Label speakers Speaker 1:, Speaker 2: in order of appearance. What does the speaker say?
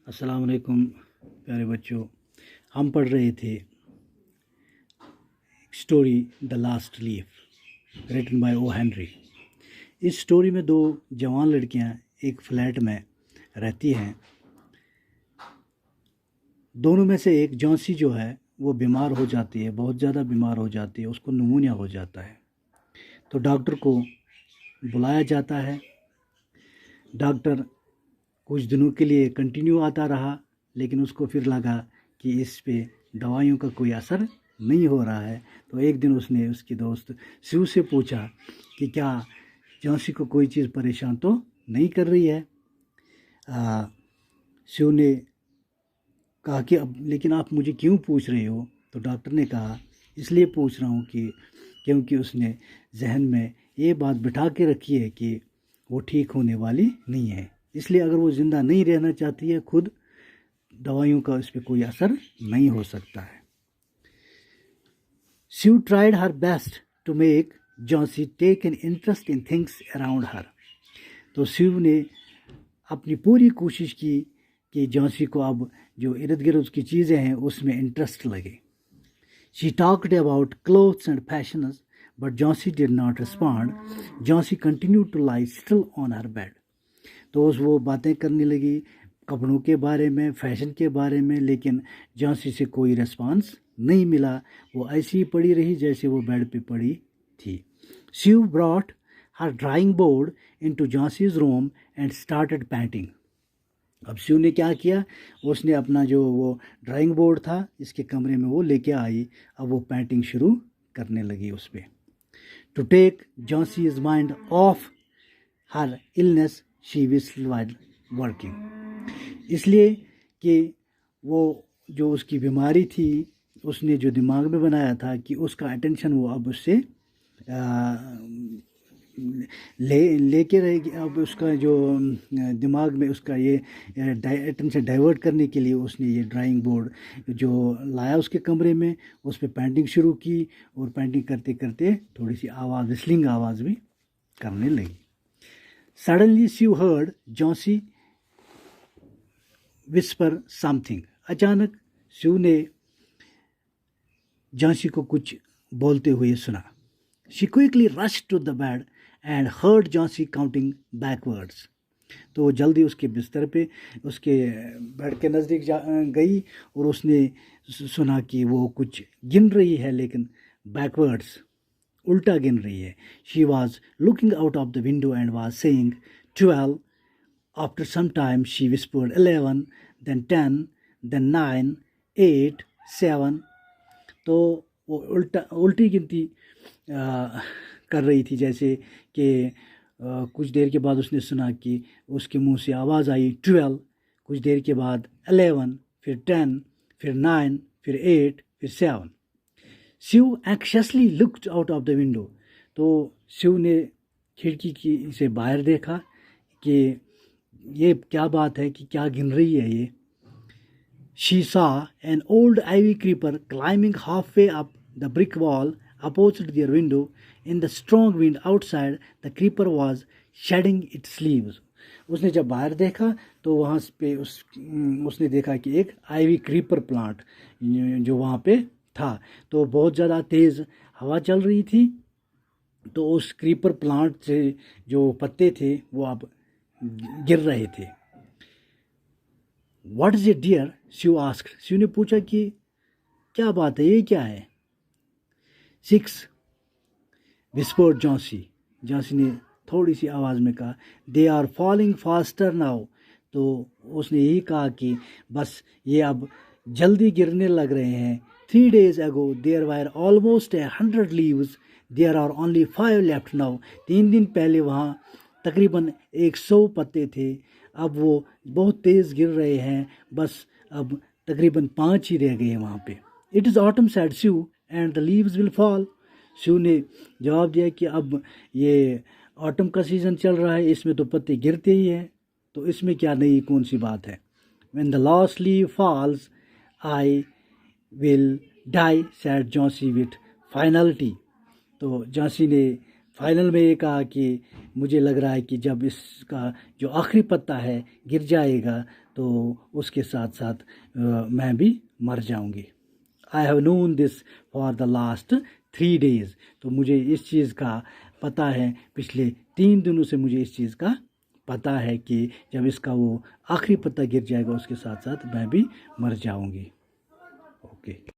Speaker 1: अस्सलाम वालेकुम प्यारे बच्चों। हम पढ़ रहे थे story the last leaf written by O Henry. इस स्टोरी में दो जवान लड़कियां एक फ्लैट में रहती हैं। दोनों में से एक जॉन्सी जो है वो बीमार हो जाती है, बहुत ज़्यादा बीमार हो जाती है, उसको निमोनिया हो जाता है। तो डॉक्टर को बुलाया जाता है। डॉक्टर कुछ दिनों के लिए कंटिन्यू आता रहा, लेकिन उसको फिर लगा कि इस पे दवाइयों का कोई असर नहीं हो रहा है। तो एक दिन उसने उसकी दोस्त शिव से पूछा कि क्या जॉन्सी को कोई चीज़ परेशान तो नहीं कर रही है। शिव ने कहा कि अब लेकिन आप मुझे क्यों पूछ रहे हो। तो डॉक्टर ने कहा इसलिए पूछ रहा हूँ कि क्योंकि उसने जहन में ये बात बिठा के रखी है कि वो ठीक होने वाली नहीं है, इसलिए अगर वो ज़िंदा नहीं रहना चाहती है, खुद दवाइयों का उस पर कोई असर नहीं हो सकता है। Shiv tried her best to make Johnsy take an interest in things around her. तो शिव ने अपनी पूरी कोशिश की कि जॉन्सी को अब जो इर्द गिर्द उसकी चीज़ें हैं उसमें इंटरेस्ट लगे। She talked about clothes and fashions, but Johnsy did not respond. Johnsy continue to lie still on her bed. तो वो बातें करने लगी कपड़ों के बारे में, फैशन के बारे में, लेकिन जॉन्सी से कोई रिस्पांस नहीं मिला। वो ऐसी ही पड़ी रही जैसे वो बेड पे पड़ी थी। Shiv brought her drawing board into Johnsy's room and started painting. अब शिव ने क्या किया, उसने अपना जो वो ड्राइंग बोर्ड था इसके कमरे में वो लेके आई। अब वो पेंटिंग शुरू करने लगी उस पर। To take Johnsy's mind off her illness she whistled working. इसलिए कि वो जो उसकी बीमारी थी उसने जो दिमाग में बनाया था कि उसका अटेंशन वो अब उससे लेके रहेगी। अब उसका जो दिमाग में उसका ये अटेंशन डाइवर्ट करने के लिए उसने ये ड्राइंग बोर्ड जो लाया उसके कमरे में, उस पर पेंटिंग शुरू की और पेंटिंग करते करते थोड़ी सी आवाज़, विस्लिंग आवाज़ भी करने लगी। Suddenly Shiv heard Johnsy whisper something. अचानक शिव ने जॉन्सी को कुछ बोलते हुए सुना। She quickly rush to the bed and heard Johnsy counting backwards. तो वो जल्दी उसके बिस्तर पे, उसके बेड के नज़दीक गई और उसने सुना कि वो कुछ गिन रही है, लेकिन बैकवर्ड्स, उल्टा गिन रही है। She was looking out of the window and was saying 12। After some time she whispered 11, then 10, then 9, 8, 7। तो वो उल्टी गिनती कर रही थी, जैसे कि कुछ देर के बाद उसने सुना कि उसके मुंह से आवाज़ आई 12, कुछ देर के बाद 11, फिर 10, फिर 9, फिर 8, फिर 7। Shiv anxiously looked out of the window. तो शिव ने खिड़की की से बाहर देखा कि ये क्या बात है, कि क्या गिन रही है ये। She saw an old ivy creeper climbing halfway up the brick wall opposite their window. In the strong wind outside, the creeper was shedding its leaves. उसने जब बाहर देखा तो वहाँ पे उसने देखा कि एक आईवी क्रीपर प्लांट जो वहाँ पे था, तो बहुत ज़्यादा तेज़ हवा चल रही थी। तो उस क्रीपर प्लांट से जो पत्ते थे वो अब गिर रहे थे। What is it dear, Shiv asked. Shiv ने पूछा कि क्या बात है, ये क्या है। 6, विस्पर्ड जॉन्सी। जॉन्सी ने थोड़ी सी आवाज़ में कहा। They are falling faster now. तो उसने यही कहा कि बस ये अब जल्दी गिरने लग रहे हैं। 3 days ago there were almost 100 leaves, there are only 5 left now। 3 दिन पहले वहाँ तकरीबन 100 पत्ते थे, अब वो बहुत तेज़ गिर रहे हैं, बस अब तकरीबन 5 ही रह गए हैं वहाँ पे। It is autumn said Shiv and the leaves will fall. Shiv ने जवाब दिया कि अब ये ऑटम का सीज़न चल रहा है, इसमें तो पत्ते गिरते ही हैं, तो इसमें क्या नई कौन सी बात है। When the last leaf falls, I will die, said Johnsy with finality. तो जॉन्सी ने फाइनल में ये कहा कि मुझे लग रहा है कि जब इसका जो आखिरी पत्ता है गिर जाएगा तो उसके साथ साथ मैं भी मर जाऊंगी। I have known this for the last 3 days। तो मुझे इस चीज़ का पता है, पिछले 3 दिनों से मुझे इस चीज़ का पता है कि जब इसका वो आखिरी पत्ता गिर जाएगा उसके साथ साथ मैं भी मर जाऊंगी। ओके।